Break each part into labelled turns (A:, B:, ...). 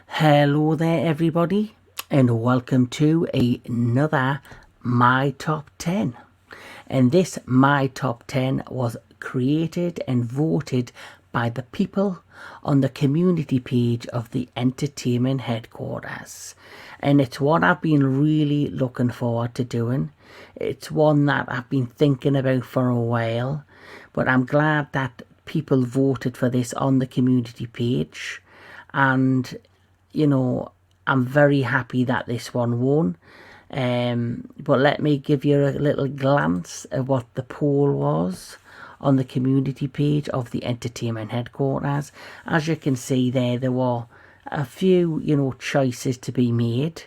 A: Hello there everybody and welcome to another My Top 10. And this My Top 10 was created and voted by the people on the community page of the Entertainment Headquarters. And it's one I've been really looking forward to doing. It's one that I've been thinking about for a while, but I'm glad that people voted for this on the community page. And you know, I'm very happy that this one won. But let me give you a little glance at what the poll was on the community page of the Entertainment Headquarters. As you can see there were a few, choices to be made.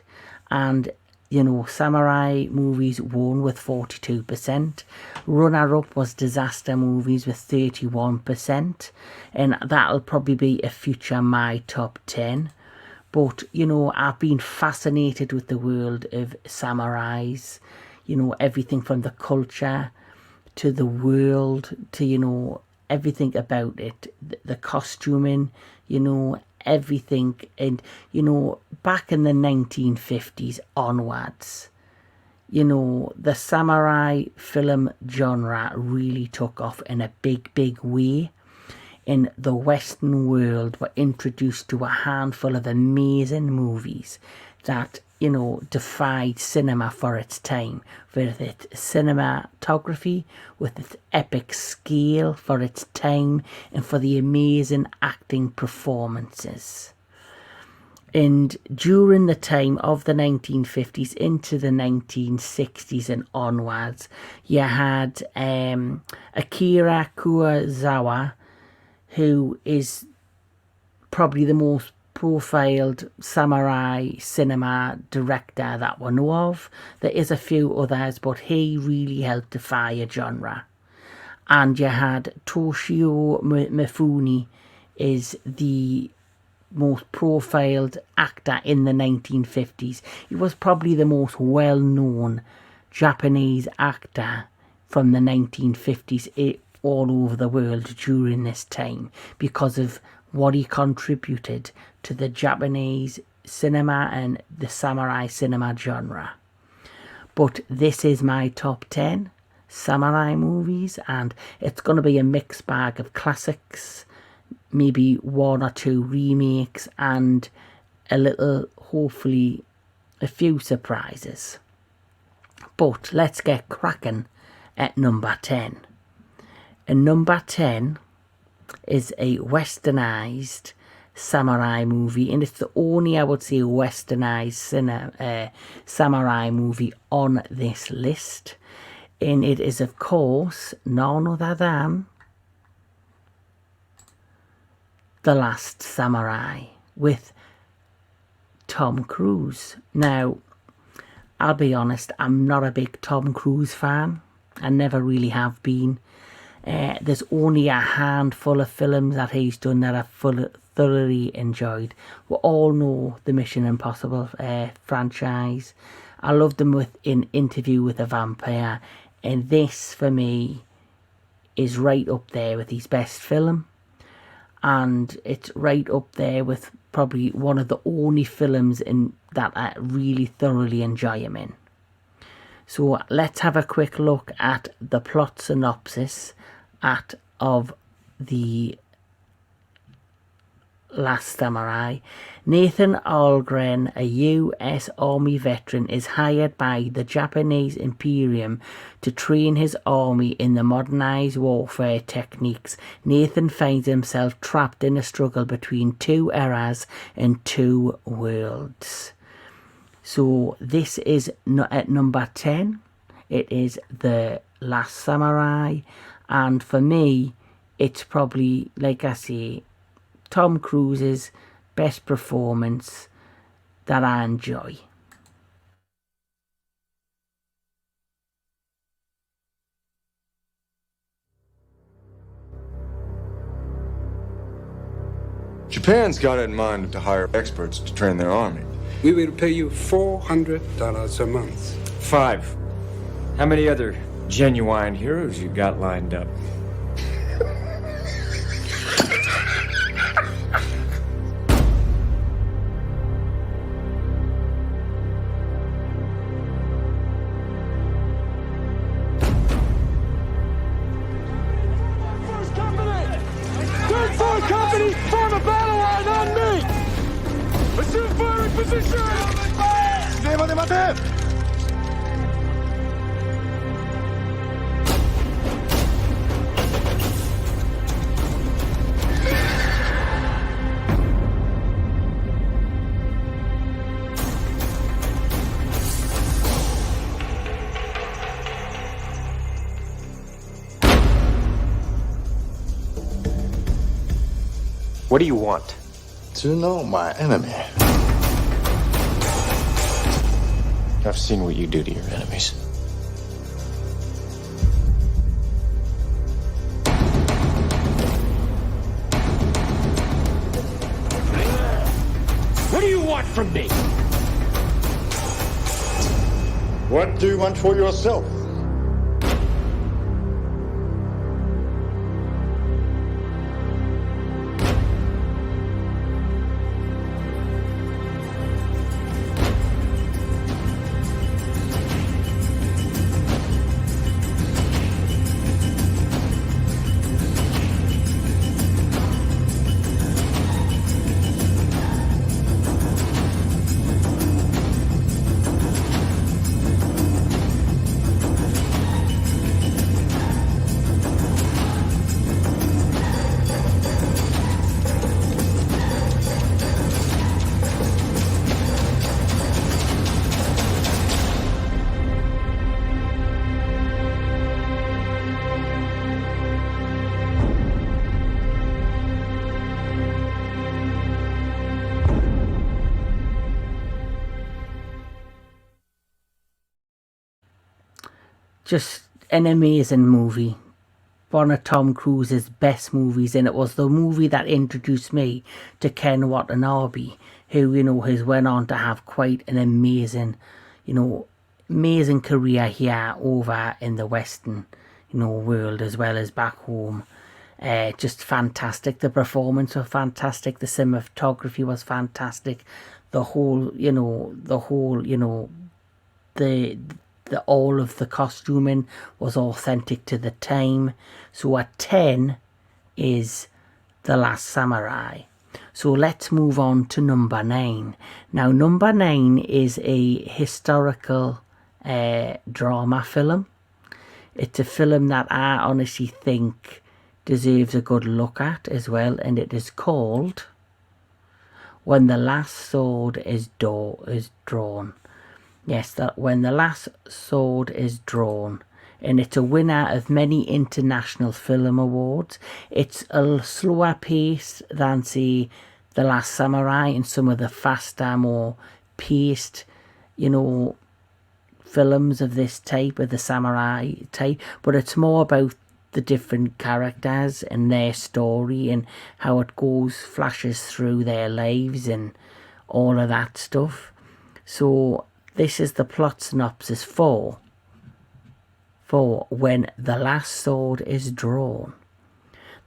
A: And, samurai movies won with 42%. Runner-up was disaster movies with 31%. And that'll probably be a future My Top 10. But, I've been fascinated with the world of samurais, everything from the culture to the world to, everything about it, the costuming, everything. And, back in the 1950s onwards, the samurai film genre really took off in a big way. In the Western world, were introduced to a handful of amazing movies that, defied cinema for its time, with its cinematography, with its epic scale for its time, and for the amazing acting performances. And during the time of the 1950s into the 1960s and onwards, you had Akira Kurosawa, who is probably the most profiled samurai cinema director that we know of. There is a few others, but he really helped define a genre. And you had Toshio Mifune is the most profiled actor in the 1950s. He was probably the most well-known Japanese actor from the 1950s all over the world during this time because of what he contributed to the Japanese cinema and the samurai cinema genre. But this is my top 10 samurai movies, and it's going to be a mixed bag of classics, maybe one or two remakes, and hopefully a few surprises. But let's get cracking at number 10. And number 10 is a westernized samurai movie, and it's the only, I would say, westernized samurai movie on this list. And it is, of course, none other than The Last Samurai with Tom Cruise. Now, I'll be honest, I'm not a big Tom Cruise fan. I never really have been. There's only a handful of films that he's done that I've thoroughly enjoyed. We all know the Mission Impossible franchise. I loved them with an Interview with a Vampire, and this for me is right up there with his best film, and it's right up there with probably one of the only films that I really thoroughly enjoy him in. So let's have a quick look at the plot synopsis of The Last Samurai. Nathan Algren, a US Army veteran, is hired by the Japanese Imperium to train his army in the modernized warfare techniques. Nathan finds himself trapped in a struggle between two eras and two worlds. So this is at number 10. It is The Last Samurai. And for me, it's probably, like I say, Tom Cruise's best performance that I enjoy.
B: Japan's got it in mind to hire experts to train their army.
C: We will pay you $400 a month.
D: 5. How many other genuine heroes you got lined up?
B: gun on me! Assume firing position! 指令まで待て!
D: What do you want?
B: To know my enemy.
D: I've seen what you do to your enemies. What do you want from me?
B: What do you want for yourself?
A: Just an amazing movie. One of Tom Cruise's best movies, and it was the movie that introduced me to Ken Watanabe, who, has went on to have quite an amazing, amazing career here over in the Western, world, as well as back home. Just fantastic. The performance was fantastic. The cinematography was fantastic. The whole, the all of the costuming was authentic to the time. So a 10 is The Last Samurai. So let's move on to number 9. Now number 9 is a historical drama film. It's a film that I honestly think deserves a good look at as well, and it is called When the Last Sword is Drawn. Yes, that When the Last Sword is Drawn. And it's a winner of many international film awards. It's a slower pace than, say, The Last Samurai and some of the faster, more paced, films of this type, of the samurai type. But it's more about the different characters and their story and how it flashes through their lives and all of that stuff. So this is the plot synopsis for When the Last Sword is Drawn.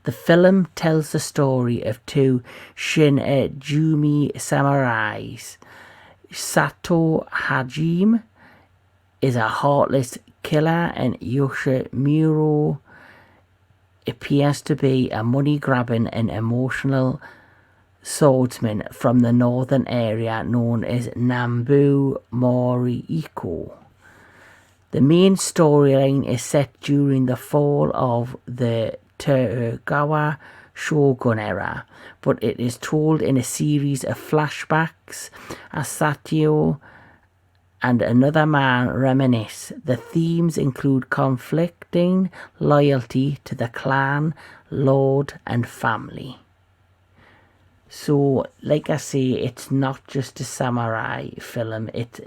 A: The film tells the story of two Shinjumi samurais. Sato Hajime is a heartless killer, and Yoshimuro appears to be a money-grabbing and emotional swordsman from the northern area known as Nambu Morihiko. The main storyline is set during the fall of the Tokugawa Shogun era, but it is told in a series of flashbacks as Sato and another man reminisce. The themes include conflicting loyalty to the clan, lord and family. So, like I say, it's not just a samurai film. It's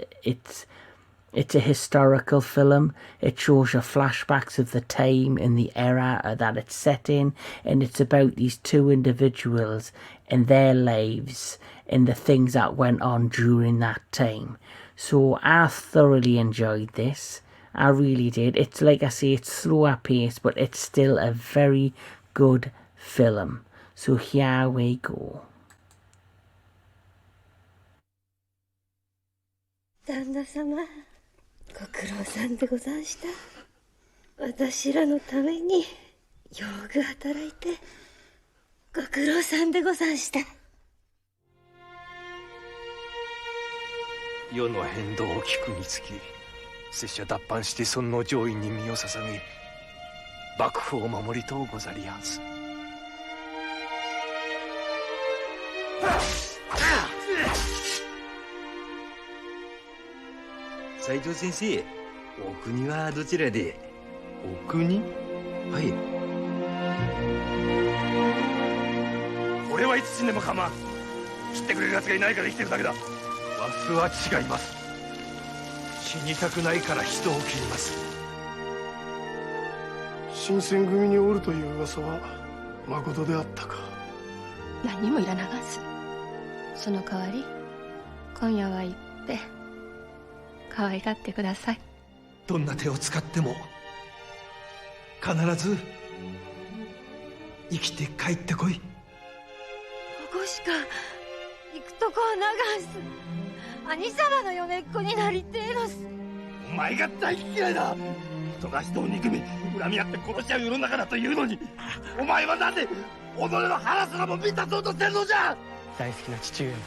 A: a historical film. It shows you flashbacks of the time and the era that it's set in, and it's about these two individuals and their lives and the things that went on during that time. So I thoroughly enjoyed this. I really did. It's like I say, it's slower paced, but it's still a very good film. So here we go.
E: 旦那様、ご苦労さんでござんした。私らのためによく働いてご苦労さんでござんした。
B: 世の変動を聞くにつき拙者脱藩して尊皇攘夷に身を捧げ幕府を守りとうござりやす。
F: 斉藤先生、お国はどちらで？
B: お国？
F: はい。
B: 俺はいつ死んでも構わん。知ってくれる奴がいないから生きてるだけだ。わすは違います。死にたくないから人を切ります。
G: 新選組におるという噂はまことであったか。
E: 何にもいらながんす。その代わり今夜は行って可愛がってください。
B: どんな手を使っても必ず生きて帰ってこい。
E: ここしか行くとこはながんす。兄様の嫁っ子になりてえのす。
B: お前が大嫌いだ。人が人を憎み恨み合って殺し合う世の中だというのに、お前はなぜ己の腹すらも満たそうとしてんのじゃ。
H: 大好きな父上も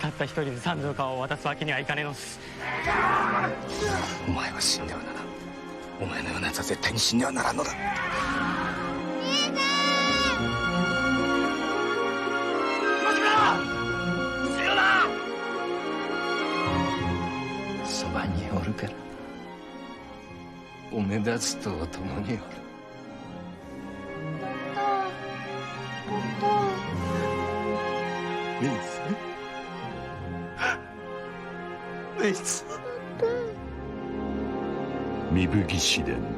H: たった一人で三途の川を渡すわけにはいかねえのす。
B: お前は死んではならん。お前のようなやつは絶対に死んではならんのだ。
F: そばにおるから。お目立つと共におる。メイツメイツ
B: 壬生義士伝。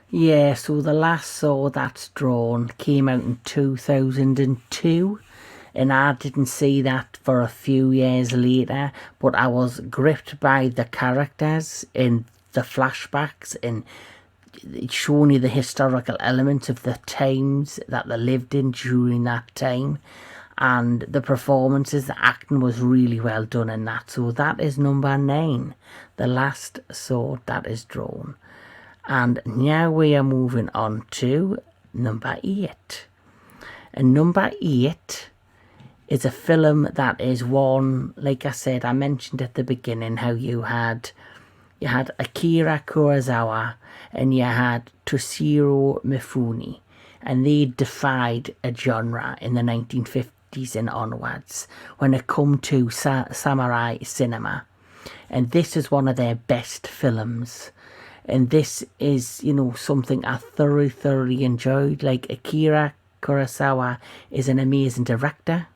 A: Yeah, so the last Sword That's Drawn came out in 2002, and I didn't see that for a few years later, but I was gripped by the characters in the flashbacks and showing you the historical elements of the times that they lived in during that time, and the performances, the acting was really well done in that. So that is number 9, The Last Sword That Is Drawn. And now we are moving on to number 8. And number 8 is a film that is one, like I said, I mentioned at the beginning how you had Akira Kurosawa and you had Toshiro Mifune, and they defied a genre in the 1950s and onwards when it come to samurai cinema. And this is one of their best films. And this is, you know, something I thoroughly enjoyed. Like, Akira Kurosawa is an amazing director.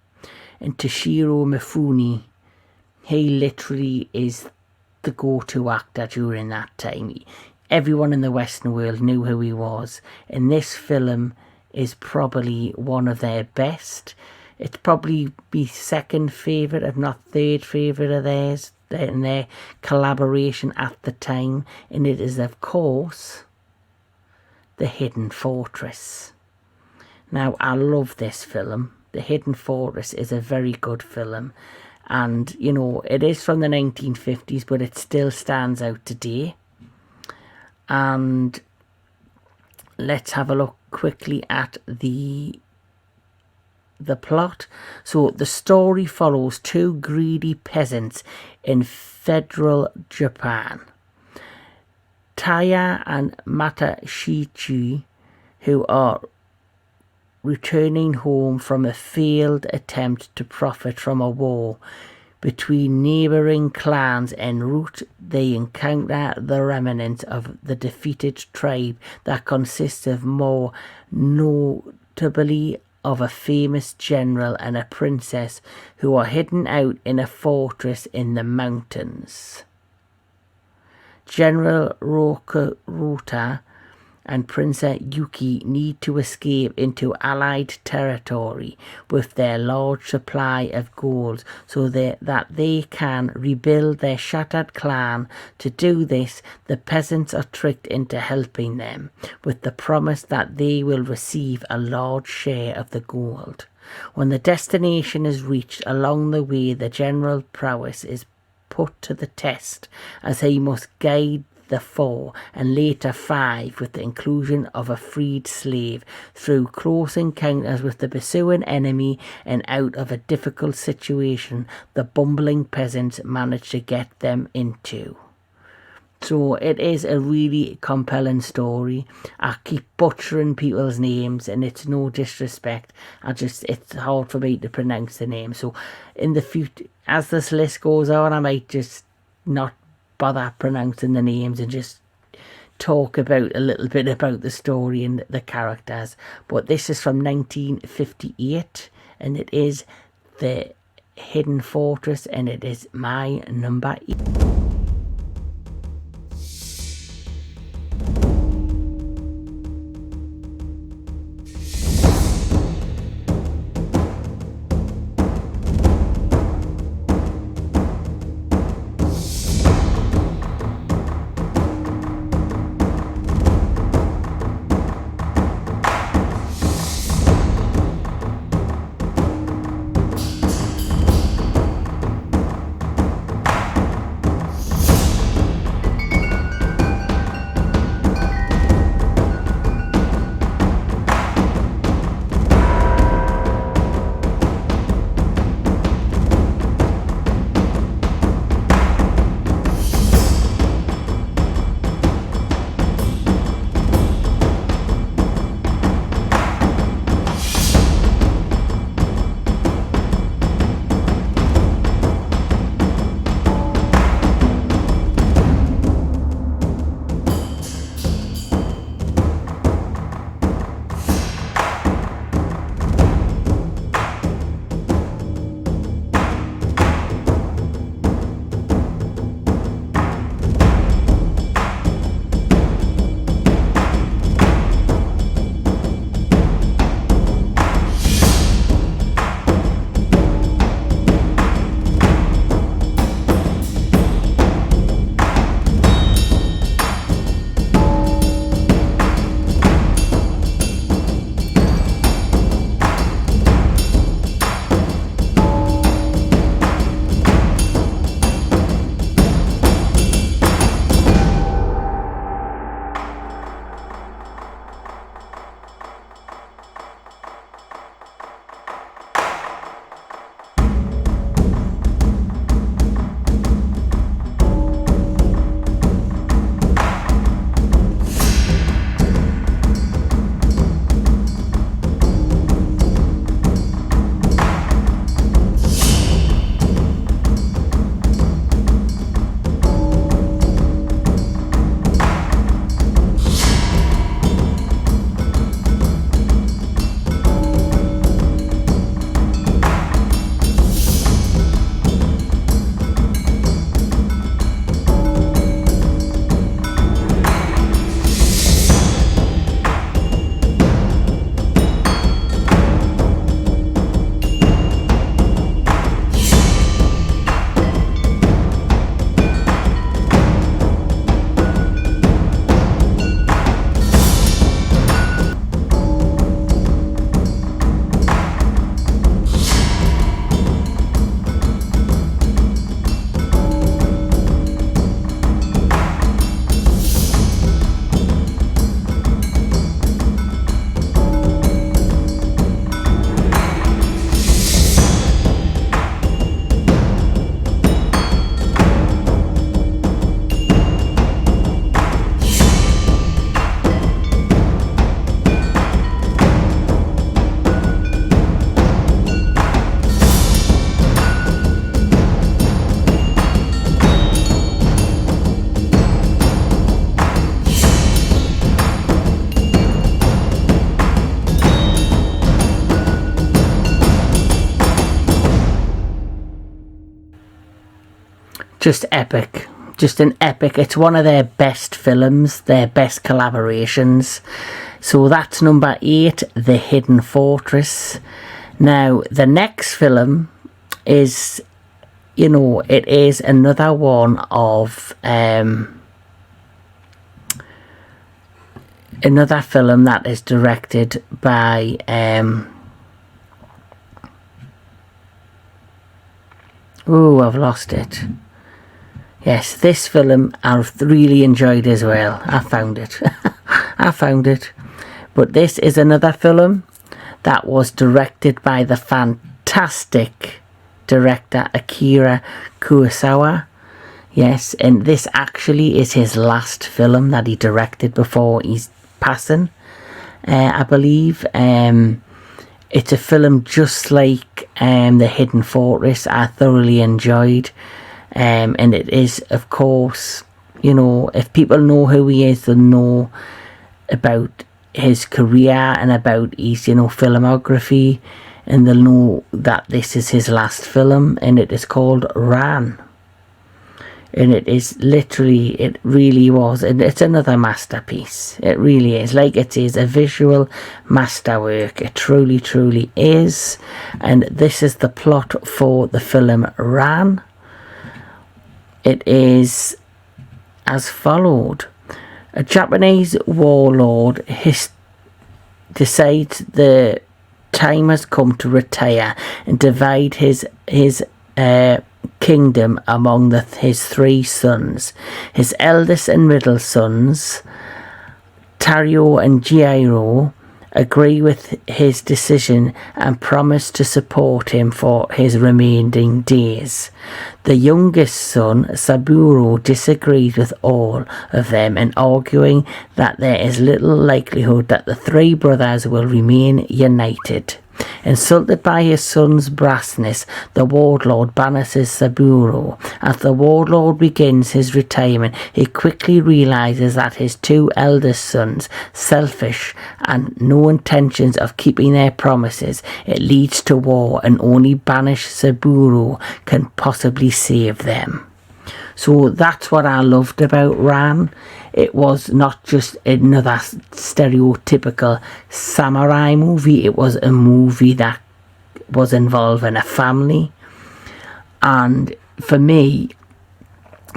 A: And Toshiro Mifune, he literally is the go-to actor during that time. Everyone in the Western world knew who he was. And this film is probably one of their best. It's probably my second favourite, if not third favourite of theirs. In their collaboration at the time, and it is of course The Hidden Fortress. Now, I love this film. The Hidden Fortress is a very good film, and you know, it is from the 1950s, but it still stands out today. And let's have a look quickly at the plot. So the story follows two greedy peasants in feudal Japan, Taya and Matashichi, who are returning home from a failed attempt to profit from a war between neighbouring clans. En route, they encounter the remnants of the defeated tribe that consists of, more notably, of a famous general and a princess who are hidden out in a fortress in the mountains. General Rokurota and Princess Yuki need to escape into Allied territory with their large supply of gold so that they can rebuild their shattered clan. To do this, the peasants are tricked into helping them with the promise that they will receive a large share of the gold. When the destination is reached along the way, the general prowess is put to the test, as he must guide the 4 and later 5 with the inclusion of a freed slave through close encounters with the pursuing enemy and out of a difficult situation the bumbling peasants manage to get them into. So it is a really compelling story. I keep butchering people's names and it's no disrespect. It's hard for me to pronounce the name. So in the future, as this list goes on, I might just not bother pronouncing the names and just talk about a little bit about the story and the characters. But this is from 1958 and it is The Hidden Fortress and it is my number 8. Just epic. Just an epic. It's one of their best films, their best collaborations. So that's number 8, The Hidden Fortress. Now, the next film is, it is another one of another film that is directed by I've lost it. Yes, this film I've really enjoyed as well. I found it. I found it. But this is another film that was directed by the fantastic director Akira Kurosawa. Yes, and this actually is his last film that he directed before he's passing, I believe. It's a film just like The Hidden Fortress. I thoroughly enjoyed. And it is, of course, you know, if people know who he is, they'll know about his career and about his, you know, filmography, and they'll know that this is his last film, and it is called Ran. And it is literally, it really was, and it's another masterpiece. It really is. Like it is a visual masterwork. It truly, truly is. And this is the plot for the film Ran. It is as followed. A Japanese warlord decides the time has come to retire and divide his kingdom among his three sons. His eldest and middle sons, Tario and Jiro, agree with his decision and promise to support him for his remaining days. The youngest son, Saburo, disagrees with all of them and arguing that there is little likelihood that the three brothers will remain united. Insulted by his son's brassness, the warlord banishes Saburo. As the warlord begins his retirement, he quickly realizes that his two eldest sons, selfish and no intentions of keeping their promises, it leads to war, and only banished Saburo can possibly save them. So that's what I loved about Ran. It was not just another stereotypical samurai movie. It was a movie that was involving a family. And for me,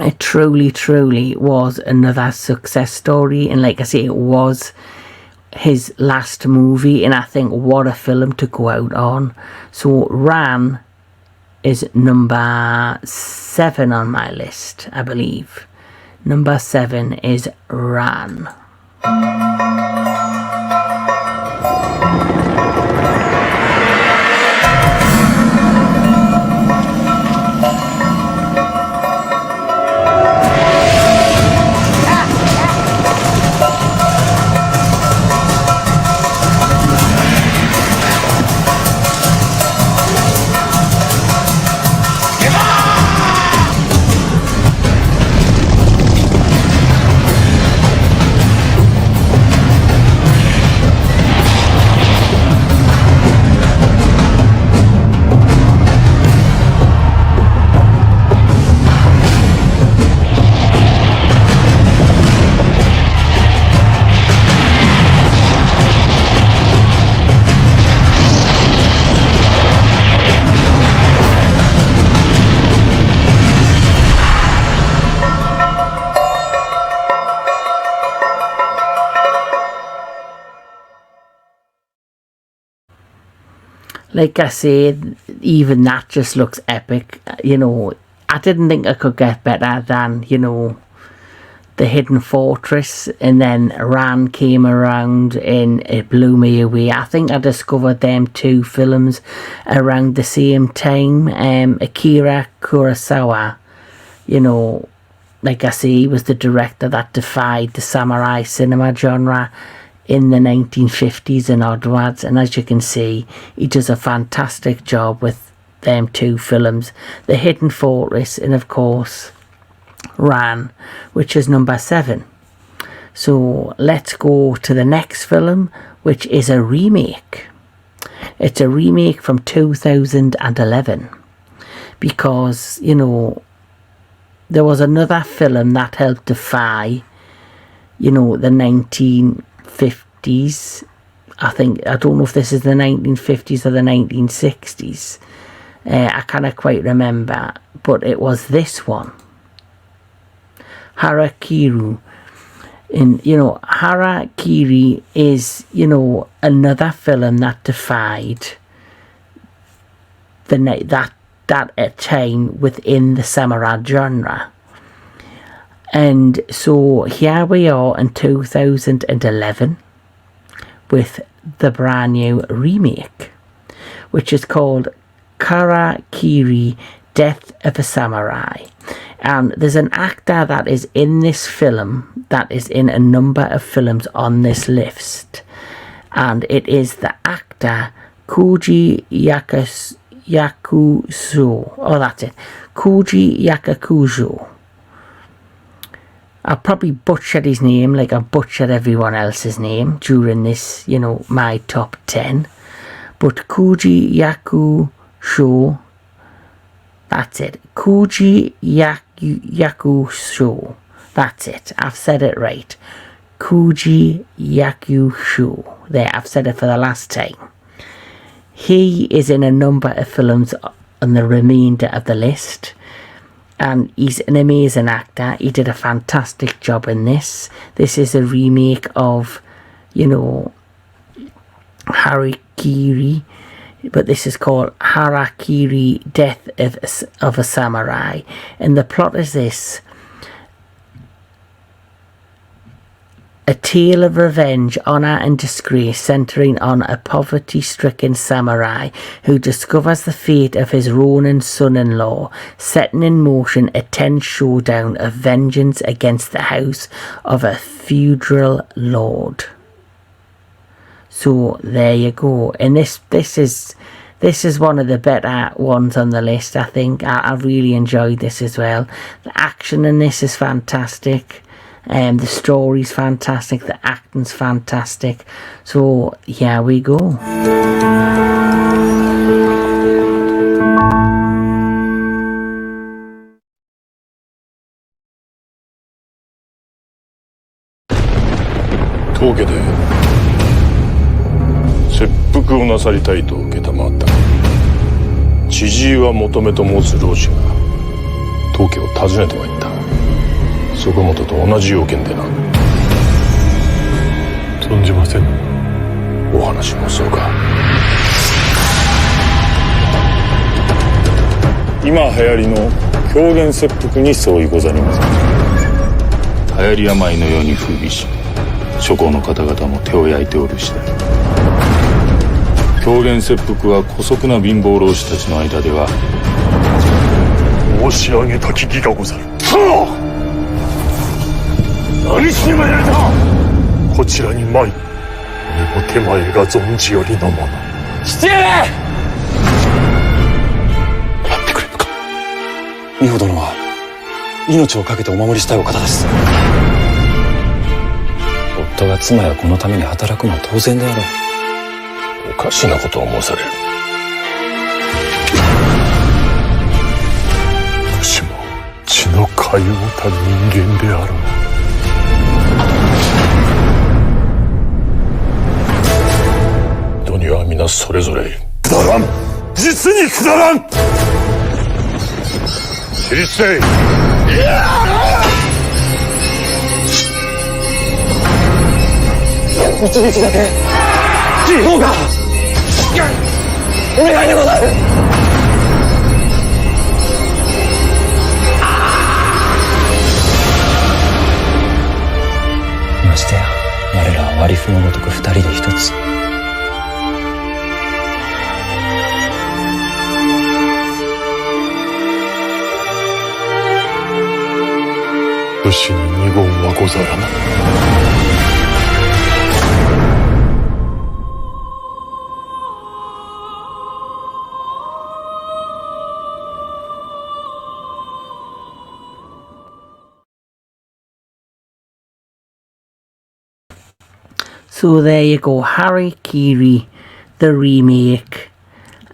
A: it truly, truly was another success story. And like I say, it was his last movie. And I think what a film to go out on. So Ran is number 7 on my list, I believe. Number 7 is Ran. Like I said, even that just looks epic. You know, I didn't think I could get better than, you know, The Hidden Fortress, and then Ran came around and it blew me away. I think I discovered them two films around the same time. Akira Kurosawa, you know, like I say, he was the director that defied the samurai cinema genre in the 1950s and onwards, and as you can see, he does a fantastic job with them two films, The Hidden Fortress and of course Ran, which is number 7. So let's go to the next film, which is a remake. It's a remake from 2011 because, you know, there was another film that helped defy, you know, the 1950s. I don't know if this is the 1950s or the 1960s. I cannot quite remember, but it was this one, Harakiri. And, you know, Harakiri is, you know, another film that defied that time within the samurai genre. And so here we are in 2011 with the brand new remake, which is called Karakiri Death of a Samurai. And there's an actor that is in this film that is in a number of films on this list, and it is the actor Koji Yakuzo. Oh, that's it, Koji Yakuzo. I'll probably butchered his name like I butchered everyone else's name during this, you know, my top 10. But Koji Yakuzo, that's it. Koji Yakuzo. That's it. I've said it right. Koji Yakuzo. There, I've said it for the last time. He is in a number of films on the remainder of the list. And he's an amazing actor. He did a fantastic job in this. This is a remake of, you know, Harakiri, but this is called Harakiri Death of a Samurai. And the plot is this: a tale of revenge, honour and disgrace centering on a poverty-stricken samurai who discovers the fate of his Ronin son-in-law, setting in motion a tense showdown of vengeance against the house of a feudal lord. So there you go. And this is one of the better ones on the list, I think. I really enjoyed this as well. The action in this is fantastic. The story's fantastic, the acting's fantastic. So here we go.
G: 当家で切腹をなさりたいと承った。知事は求めと申す老師が当家を訪ねてまいった。そこもとと同じ要件でな。存じません。お話もそうか。今流行りの狂言切腹に相違ござりません。流行り病のように風靡し、諸侯の方々も手を焼いておる次第。狂言切腹は姑息な貧乏老子たちの間では申し上げたき儀がござる。何しに参られた。こちらに参り、目の手前が存じよりのもの。父上、待ってくれぬか。美穂殿は命を懸けてお守りしたいお方です。夫が妻や子のために働くのは当然であろう。おかしなことを申される。私も血の通うた人間であろう。人には皆それぞれくだらん。実にくだらん。起立せい。一日だけどうかお願いでござる。ましてや我らは割り符のごとく二人で一つ。武士に二言はござらぬ。
A: So there you go, Harakiri, the remake,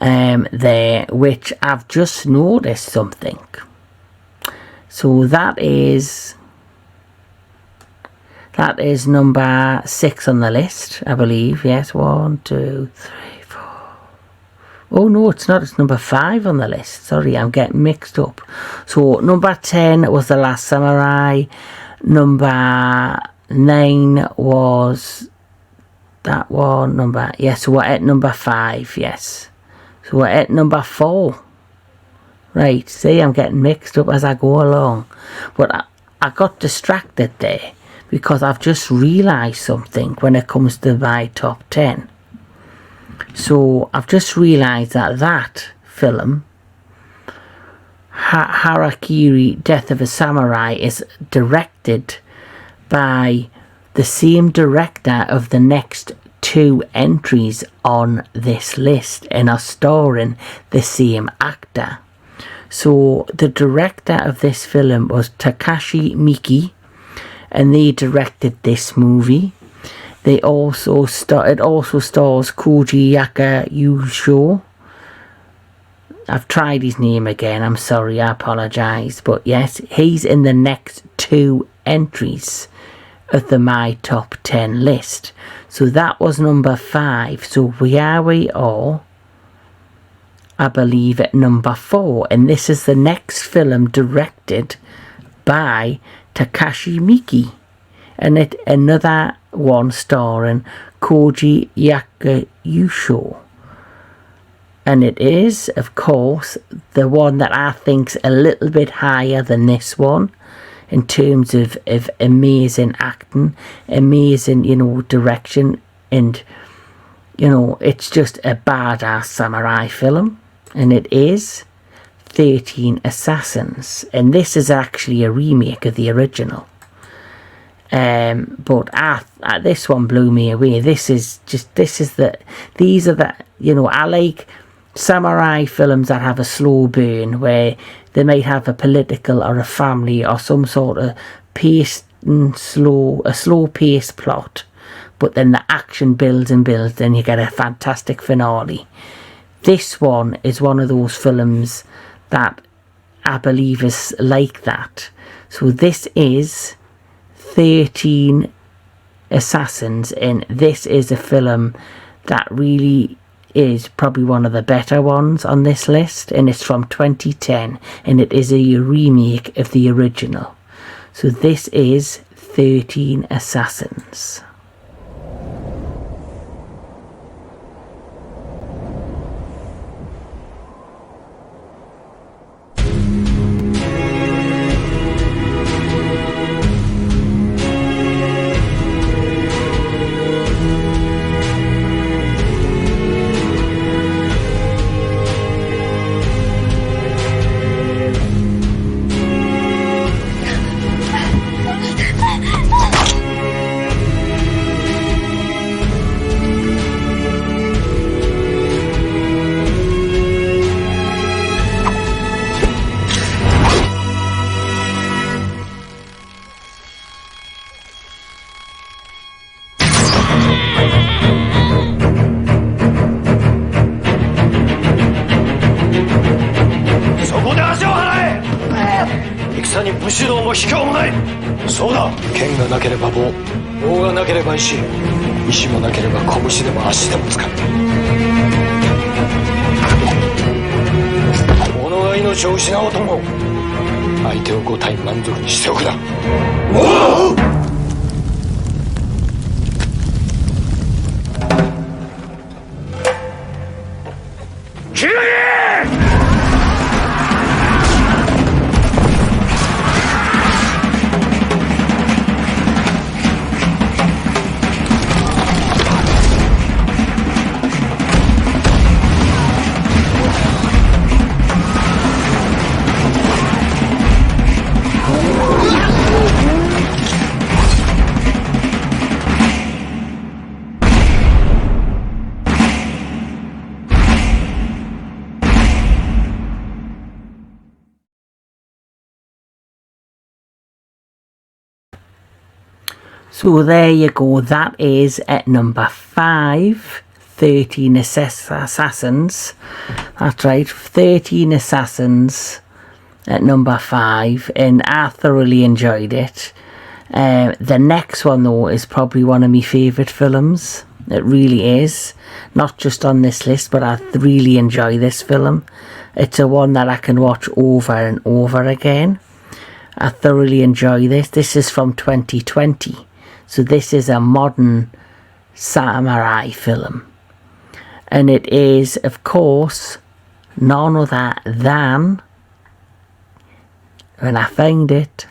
A: there, which I've just noticed something. So that is number 6 on the list, I believe. Yes, 1, 2, 3, 4. Oh no, it's not. It's number 5 on the list. Sorry, I'm getting mixed up. So number 10 was The Last Samurai. Number 9 was that one. So we're at number 5. Yes. So we're at number 4. Right, see, I'm getting mixed up as I go along. But I got distracted there because I've just realised something when it comes to my top 10. So I've just realised that film, Harakiri Death of a Samurai, is directed by the same director of the next 2 entries on this list and are starring the same actor. So the director of this film was Takashi Miike, and they directed this movie. It also stars Koji Yakayusho. I've tried his name again, I'm sorry, I apologise. But yes, he's in the next 2 entries of the My Top 10 list. So that was number 5. So we are, I believe, at number 4. And this is the next film directed by Takashi Miike. And another one starring Koji Yakayusho. And it is, of course, the one that I think's a little bit higher than this one in terms of amazing acting, amazing, direction, and, it's just a badass samurai film. And it is 13 Assassins. And this is actually a remake of the original. But this one blew me away. These are the, I like samurai films that have a slow burn, where they might have a political or a family or some sort of slow paced plot, but then the action builds and builds, then you get a fantastic finale. This one is one of those films that I believe is like that. So this is 13 Assassins, and this is a film that really is probably one of the better ones on this list, and it's from 2010, and it is a remake of the original. So this is 13 Assassins. So there you go, that is at number 5, 13 Assassins. That's right, 13 Assassins at number 5, and I thoroughly enjoyed it. The next one though is probably one of my favourite films. It really is. Not just on this list, but I really enjoy this film. It's a one that I can watch over and over again. I thoroughly enjoy this. This is from 2020. So this is a modern samurai film. And it is, of course, none other than, when I find it,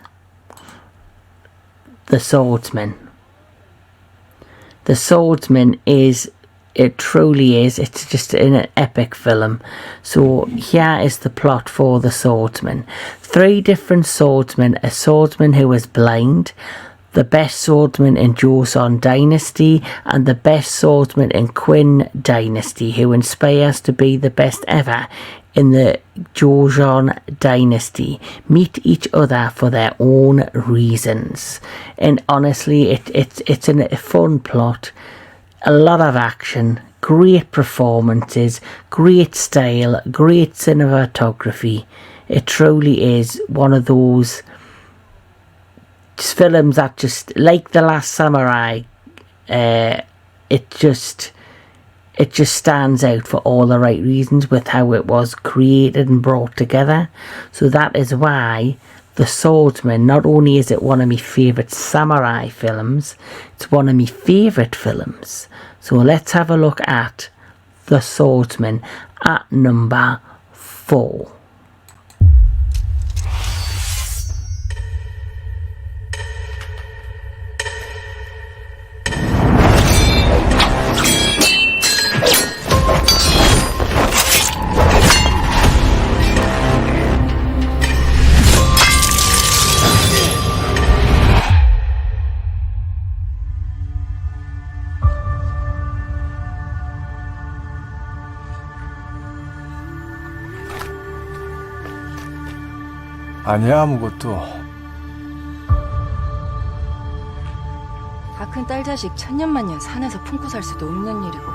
A: The Swordsman. The Swordsman is, it truly is, it's just an epic film. So here is the plot for The Swordsman. 3 different swordsmen, a swordsman who is blind, the best swordsman in Joseon Dynasty, and the best swordsman in Qin Dynasty, who inspires to be the best ever in the Joseon Dynasty, meet each other for their own reasons. And honestly, it's a fun plot, a lot of action, great performances, great style, great cinematography. It truly is one of those films that just, like The Last Samurai, it just stands out for all the right reasons with how it was created and brought together. So that is why The Swordsman, not only is it one of my favourite samurai films, it's one of my favourite films. So let's have a look at The Swordsman at number 4.
I: 아니야, 아무것도.
J: 다 큰 딸 자식 천년만년 산에서 품고 살 수도 없는 일이고.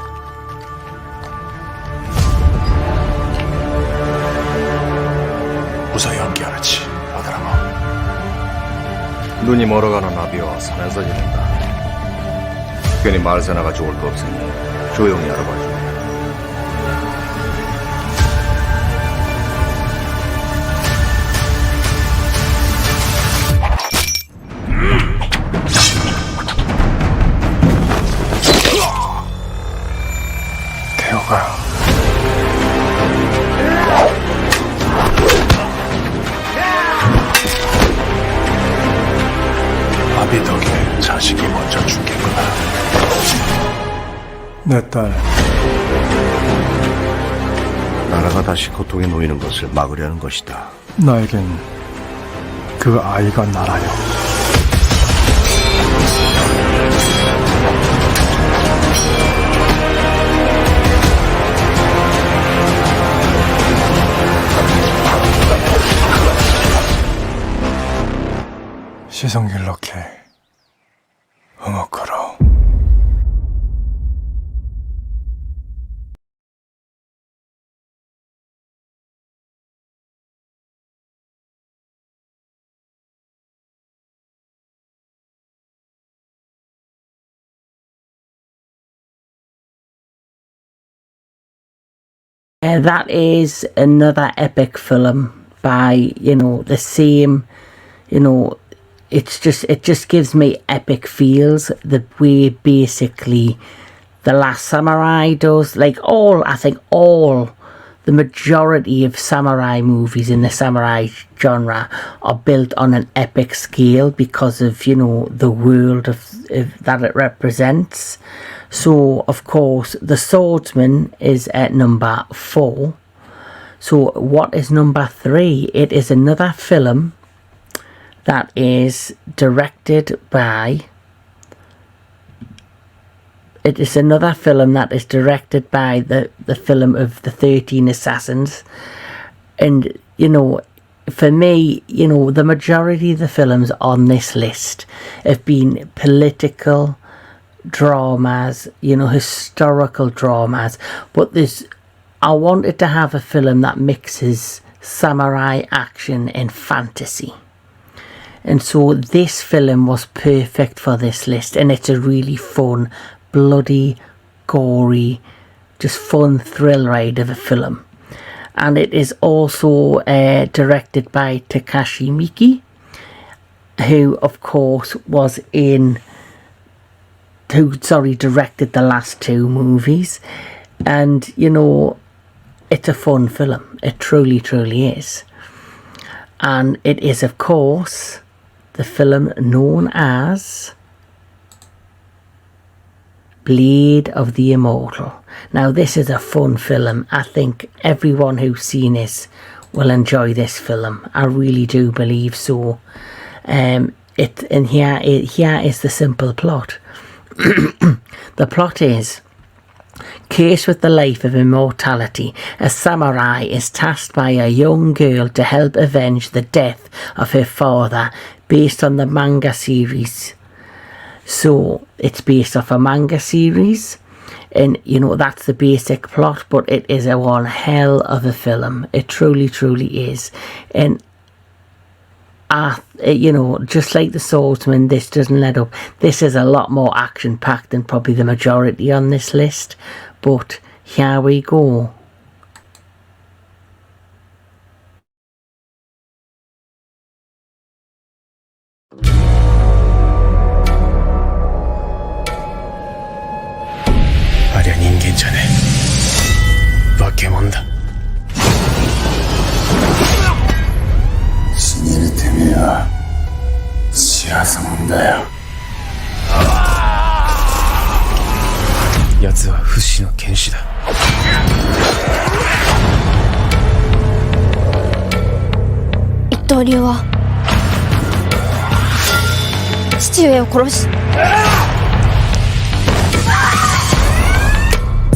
G: 무사히 함께하라지, 아들아마.
B: 눈이 멀어가는 나비와 산에서 지낸다. 괜히 말세나가 좋을 거 없으니 조용히 알아봐줘.
G: 태호가 아비 덕에 자식이 먼저 죽겠구나.
I: 내 딸.
B: 나라가 다시 고통에 놓이는 것을 막으려는 것이다.
I: 나에겐 그 아이가 나라요. 시성길렇게 응어커러.
A: That is another epic film by, the same, it just gives me epic feels the way basically The Last Samurai does. Like the majority of samurai movies in the samurai genre are built on an epic scale because of, the world that it represents. So, of course, The Swordsman is at number 4. So, what is number 3? It is another film that is directed by... It is another film that is directed by the film of The 13 Assassins. And, for me, the majority of the films on this list have been political dramas, historical dramas. But I wanted to have a film that mixes samurai action and fantasy. And so this film was perfect for this list. And it's a really fun, bloody, gory, just fun thrill ride of a film. And it is also directed by Takashi Miike, who of course directed the last 2 movies. And it's a fun film, it truly is. And it is of course the film known as Blade of the Immortal. Now this is a fun film. I think everyone who's seen this will enjoy this film. I really do believe so. Here is the simple plot. The plot is, cursed with the life of immortality, a samurai is tasked by a young girl to help avenge the death of her father, based on the manga series. So it's based off a manga series, and you know, that's the basic plot, but it is a one hell of a film. It truly, truly is. And you know, just like The Swordsman, this doesn't let up. This is a lot more action packed than probably the majority on this list, but here we go.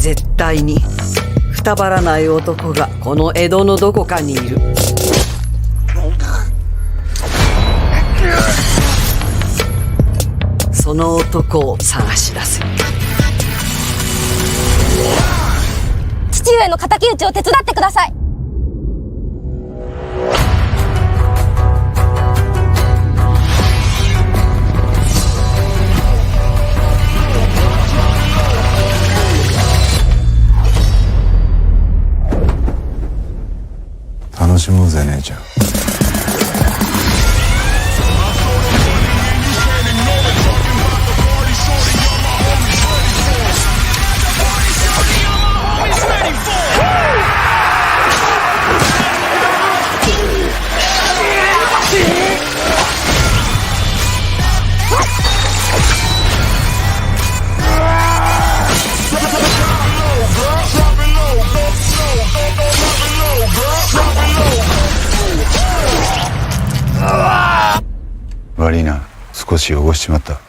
K: 絶対にくたばらない男がこの江戸のどこかにいる。その男を探し出せ。
L: 父上の敵討ちを手伝ってください。
M: 楽しもうぜ姉ちゃん。悪いな、少し汚しちまった。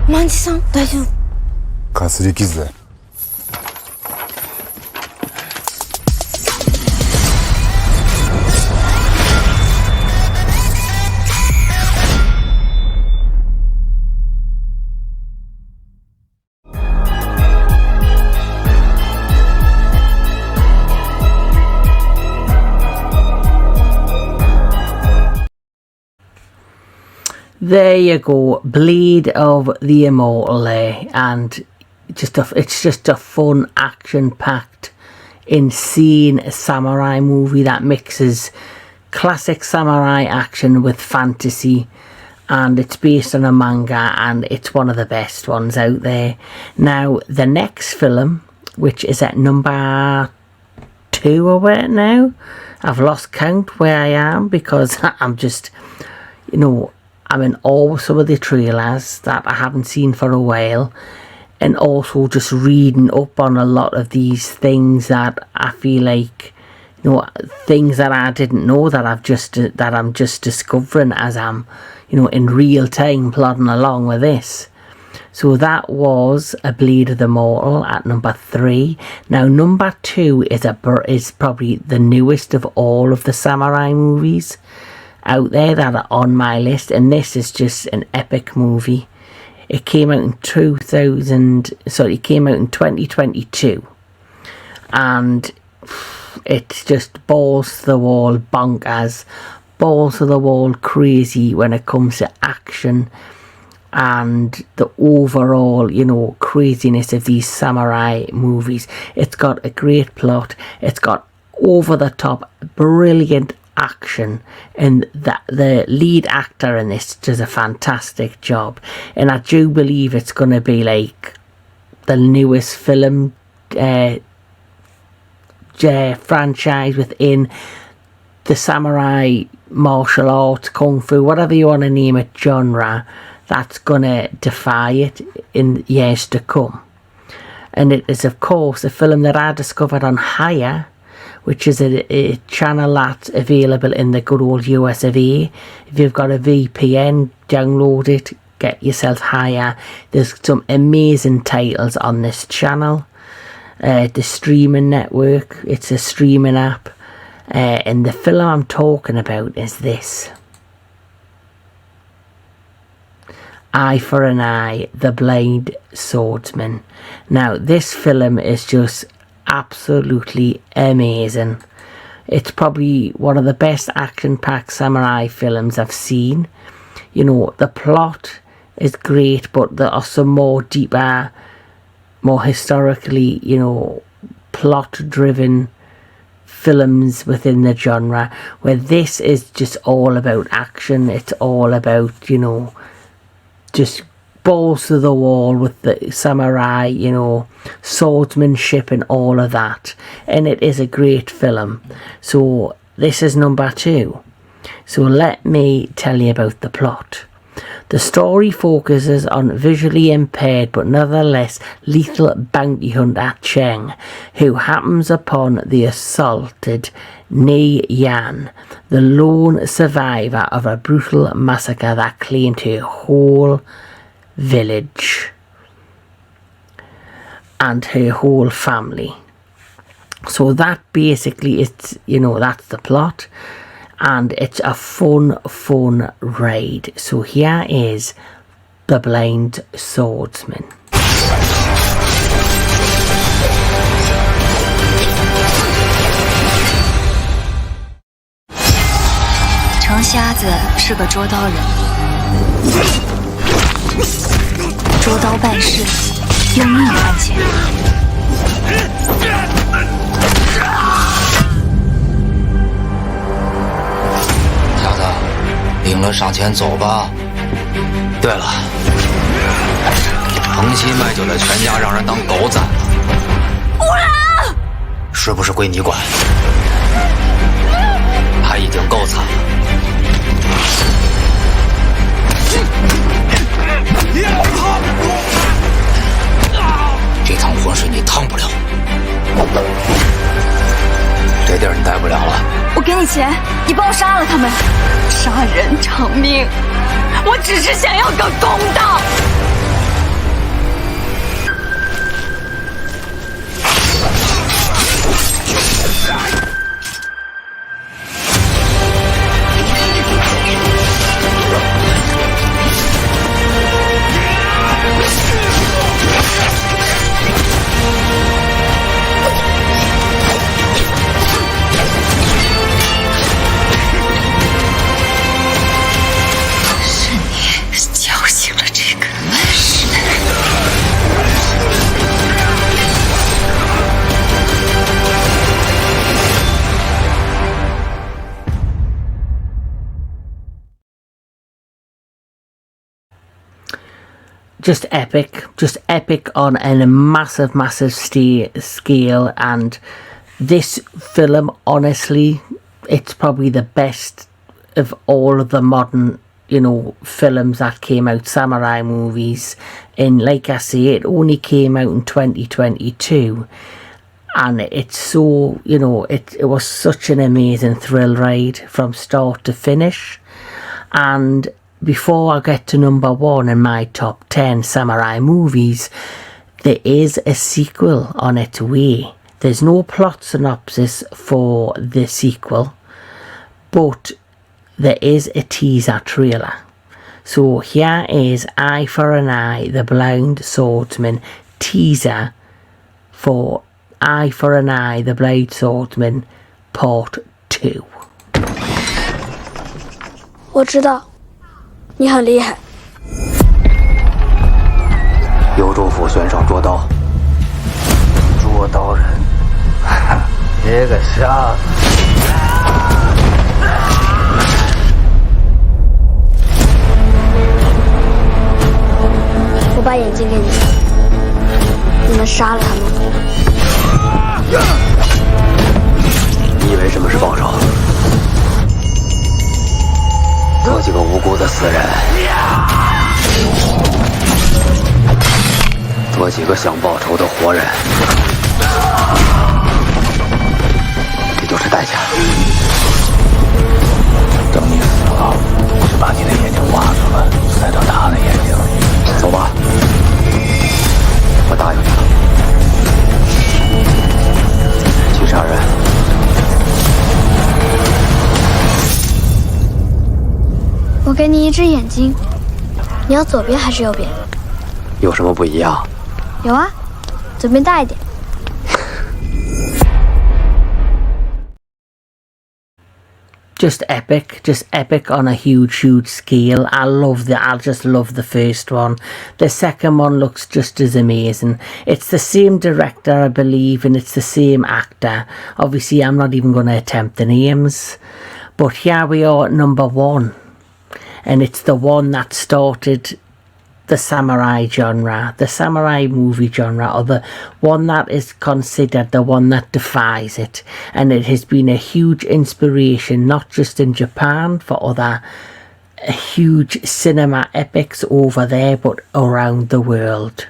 L: 万次さん、大丈夫？
M: かすり傷だ。
A: There you go, Blade of the Immortal there, and it's just a fun, action-packed, insane samurai movie that mixes classic samurai action with fantasy, and it's based on a manga, and it's one of the best ones out there. Now, the next film, which is at number 2 or where now? I've lost count where I am, because I'm just, you know, I'm in awe with some of the trailers that I haven't seen for a while, and also just reading up on a lot of these things that I feel like, you know, things that I didn't know that I'm just discovering as I'm, you know, in real time plodding along with this. So that was A Blade of the Immortal at number 3. Now number 2 is probably the newest of all of the samurai movies out there that are on my list, and this is just an epic movie. It came out in 2022, and it's just balls to the wall bonkers, balls to the wall crazy when it comes to action and the overall, you know, craziness of these samurai movies. It's got a great plot, it's got over the top brilliant action, and that the lead actor in this does a fantastic job. And I do believe it's going to be like the newest film franchise within the samurai martial arts, kung fu, whatever you want to name it, genre, that's gonna defy it in years to come. And it is, of course, a film that I discovered on Hire, which is a channel that's available in the good old US of A. If you've got a VPN, download it, get yourself Hire. There's some amazing titles on this channel. The streaming network, it's a streaming app. And the film I'm talking about is this. Eye for an Eye, The Blind Swordsman. Now, this film is just absolutely amazing. It's probably one of the best action-packed samurai films I've seen. You know, the plot is great, but there are some more deeper, more historically, you know, plot-driven films within the genre, where this is just all about action. It's all about, you know, just balls to the wall with the samurai, you know, swordsmanship and all of that. And it is a great film. So this is number 2. So let me tell you about the plot. The story focuses on visually impaired but nevertheless lethal bounty hunter Cheng, who happens upon the assaulted Nei Yan, the lone survivor of a brutal massacre that claimed her whole village and her whole family. So that basically is, you know, that's the plot. And it's a fun ride. So here is The Blind Swordsman.
N: 程瞎子是个捉刀人，捉刀办事，用命换钱。
O: 瞎子，领了上前走吧。对了，城西卖酒的全家让人当狗宰了，
N: 不然
O: 是不是归你管？他已经够惨了。 这趟浑水你趟不了，这地儿你待不了了。
N: 我给你钱，你帮我杀了他们，杀人偿命。我只是想要个公道。
A: Just epic on a massive scale. And this film, honestly, it's probably the best of all of the modern, you know, films that came out, samurai movies. And like I say, it only came out in 2022, and it's so, you know, it was such an amazing thrill ride from start to finish. And before I get to number 1 in my top 10 samurai movies, there is a sequel on its way. There's no plot synopsis for the sequel, but there is a teaser trailer. So here is Eye for an Eye, The Blind Swordsman teaser for Eye for an Eye, The Blind Swordsman Part 2.
L: 我知道。 你很厉害，
O: 幽州府选手捉刀，捉刀人，这个瞎子。死人，多几个想报仇的活人，这就是代价。等你死了，我就把你的眼睛挖出来，塞到他的眼睛里。走吧，我答应你了。去杀人。
P: 我给你一只眼睛，你要左边还是右边？
O: 有什么不一样？
P: 有啊，左边大一点。
A: Just epic on a huge scale. I just love the first one. The second one looks just as amazing. It's the same director, I believe, and it's the same actor. Obviously, I'm not even going to attempt the names, but here we are at number 1, and it's the one that started the samurai genre, the samurai movie genre, or the one that is considered the one that defies it. And it has been a huge inspiration, not just in Japan for other huge cinema epics over there, but around the world.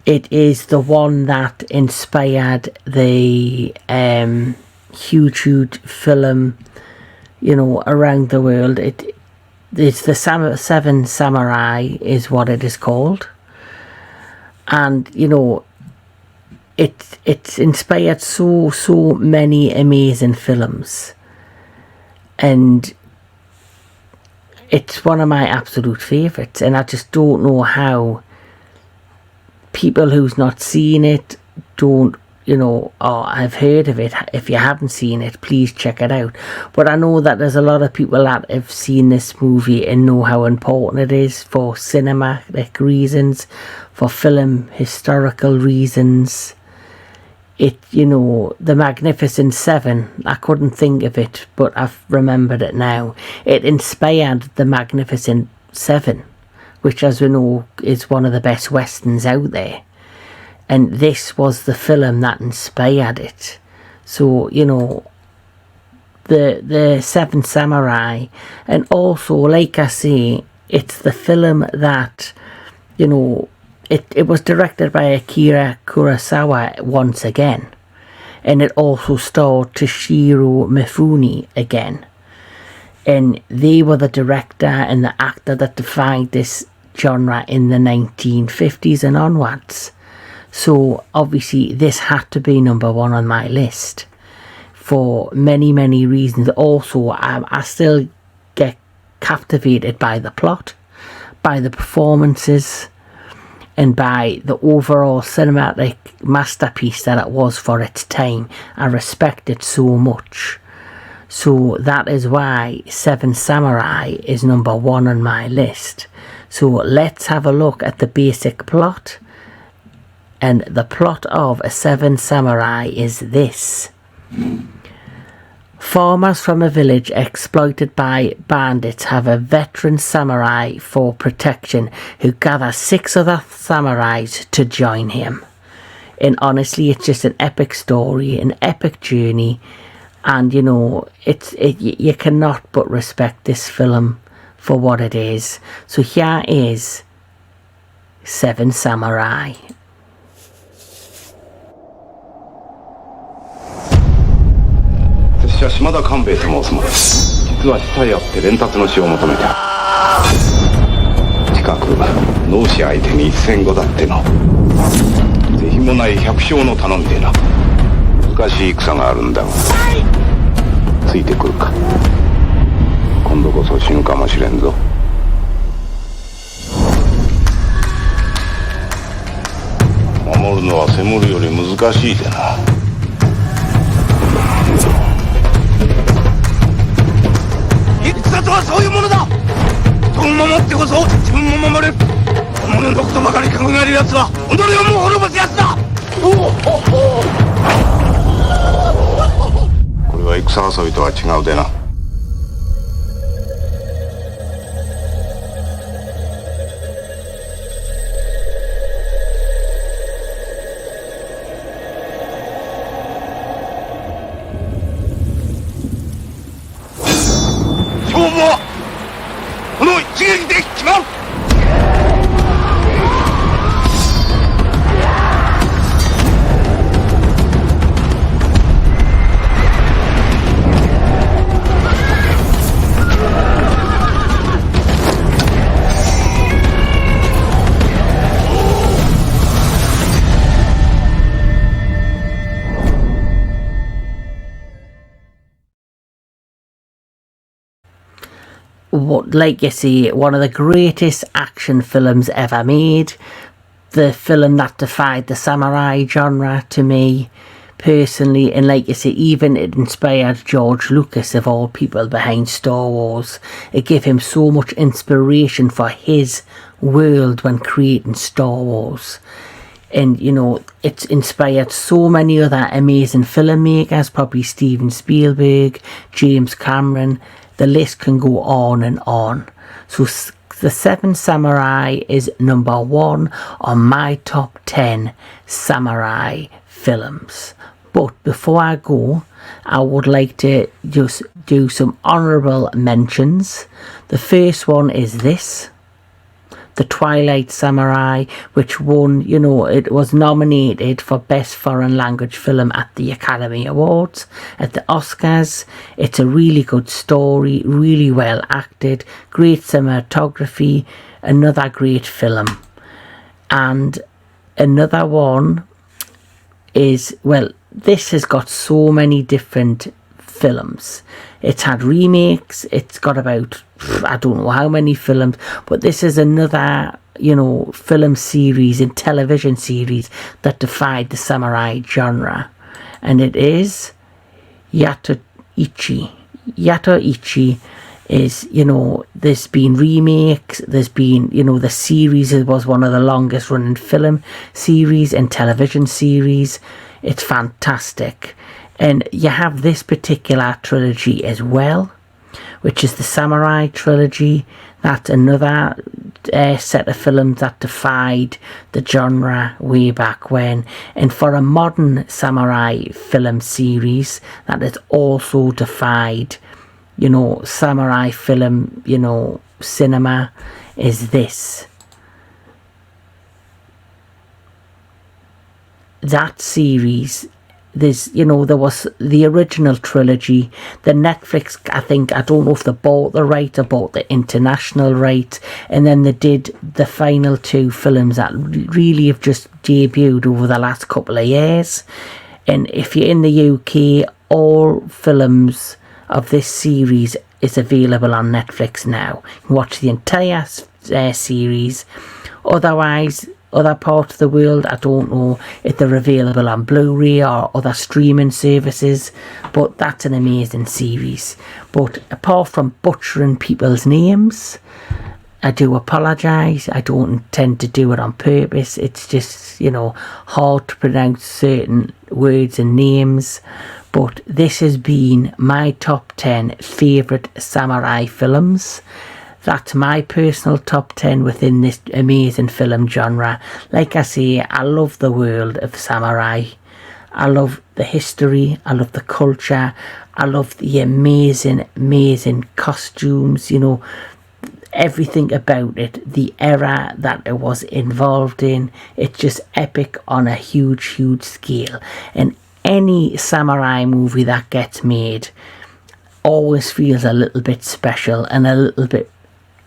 A: It is the one that inspired the huge film, you know, around the world. It's the Seven Samurai is what it is called, and you know, it's inspired so many amazing films, and it's one of my absolute favourites. And I just don't know how people who's not seen it don't, you know, or I've heard of it. If you haven't seen it, please check it out. But I know that there's a lot of people that have seen this movie and know how important it is for cinematic reasons, for film historical reasons. It, you know, the Magnificent Seven, I couldn't think of it, but I've remembered it now. It inspired the Magnificent Seven, which, as we know, is one of the best westerns out there. And this was the film that inspired it. So, you know, the Seven Samurai, and also, like I say, it's the film that, you know, it was directed by Akira Kurosawa once again. And it also starred Toshiro Mifune again. And they were the director and the actor that defined this genre in the 1950s and onwards. So obviously this had to be number 1 on my list for many reasons. Also, I still get captivated by the plot, by the performances, and by the overall cinematic masterpiece that it was for its time. I respect it so much. So that is why Seven Samurai is number 1 on my list. So let's have a look at the basic plot. And the plot of A Seven Samurai is this. Farmers from a village exploited by bandits have a veteran samurai for protection who gathers 6 other samurais to join him. And honestly, it's just an epic story, an epic journey. And you know, you cannot but respect this film for what it is. So here is Seven Samurai.
Q: 私は島田官兵衛と申すものです。実は死体あって連達の死を求めて近く農師相手に一戦後だっての是非もない百姓の頼みでな。難しい戦があるんだがついてくるか。今度こそ死ぬかもしれんぞ。守るのは攻めるより難しいでな。戦とはそういうものだ。人を守ってこそ自分も守れる。己のことばかり考える奴は己をも滅ぼす奴だ。これは戦遊びとは違うでな。勝負はこの
B: 撃で決まる。
A: What, like you say, one of the greatest action films ever made. The film that defied the samurai genre to me personally, and like you say, even it inspired George Lucas, of all people, behind Star Wars. It gave him so much inspiration for his world when creating Star Wars. And, you know, it's inspired so many other amazing filmmakers, probably Steven Spielberg, James Cameron. The list can go on and on. So The Seven Samurai is number 1 on my top 10 samurai films. But before I go, I would like to just do some honourable mentions. The first one is this, The Twilight Samurai, which won, you know, it was nominated for Best Foreign Language Film at the Academy Awards, at the Oscars. It's a really good story, really well acted, great cinematography, another great film. And another one is, well, this has got so many different films. It's had remakes, it's got about, I don't know how many films, but this is another, you know, film series and television series that defied the samurai genre. And it is Yatoichi. Yatoichi is, you know, there's been remakes, there's been, you know, the series was one of the longest running film series and television series. It's fantastic. And you have this particular trilogy as well, which is the Samurai Trilogy. That's another set of films that defied the genre way back when. And for a modern samurai film series that has also defied, you know, samurai film, you know, cinema, is this. That series, there's, you know, there was the original trilogy, the Netflix, I think, I don't know if they bought the right or bought the international right, and then they did the final 2 films that really have just debuted over the last couple of years. And if you're in the UK, all films of this series is available on Netflix now. You can watch the entire series. Otherwise, other parts of the world, I don't know if they're available on Blu-ray or other streaming services, but that's an amazing series. But apart from butchering people's names, I do apologise. I don't intend to do it on purpose. It's just, you know, hard to pronounce certain words and names. But this has been my top 10 favourite samurai films. That's my personal top 10 within this amazing film genre. Like I say, I love the world of samurai. I love the history. I love the culture. I love the amazing, amazing costumes, you know, everything about it. The era that it was involved in. It's just epic on a huge, huge scale. And any samurai movie that gets made always feels a little bit special and a little bit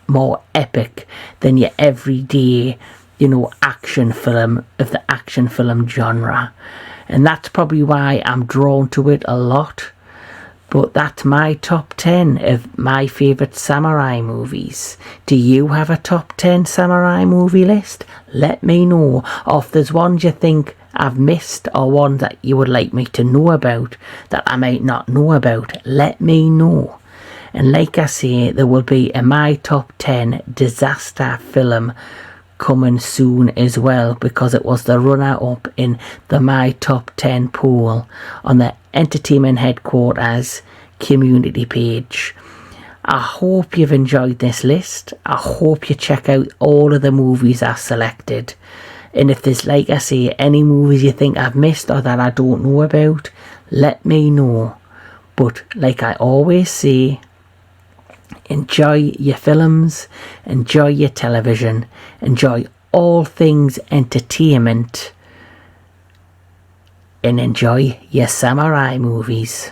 A: more epic than your everyday, you know, action film of the action film genre. And that's probably why I'm drawn to it a lot. But that's my top 10 of my favourite samurai movies. Do you have a top 10 samurai movie list? Let me know. Or if there's ones you think I've missed or one that you would like me to know about that I might not know about, let me know. And like I say, there will be a my top 10 disaster film coming soon as well, because it was the runner-up in the my top 10 poll on the Entertainment Headquarters community page. I hope you've enjoyed this list. I hope you check out all of the movies I selected. And if there's, like I say, any movies you think I've missed or that I don't know about, let me know. But like I always say, enjoy your films, enjoy your television, enjoy all things entertainment, and enjoy your samurai movies.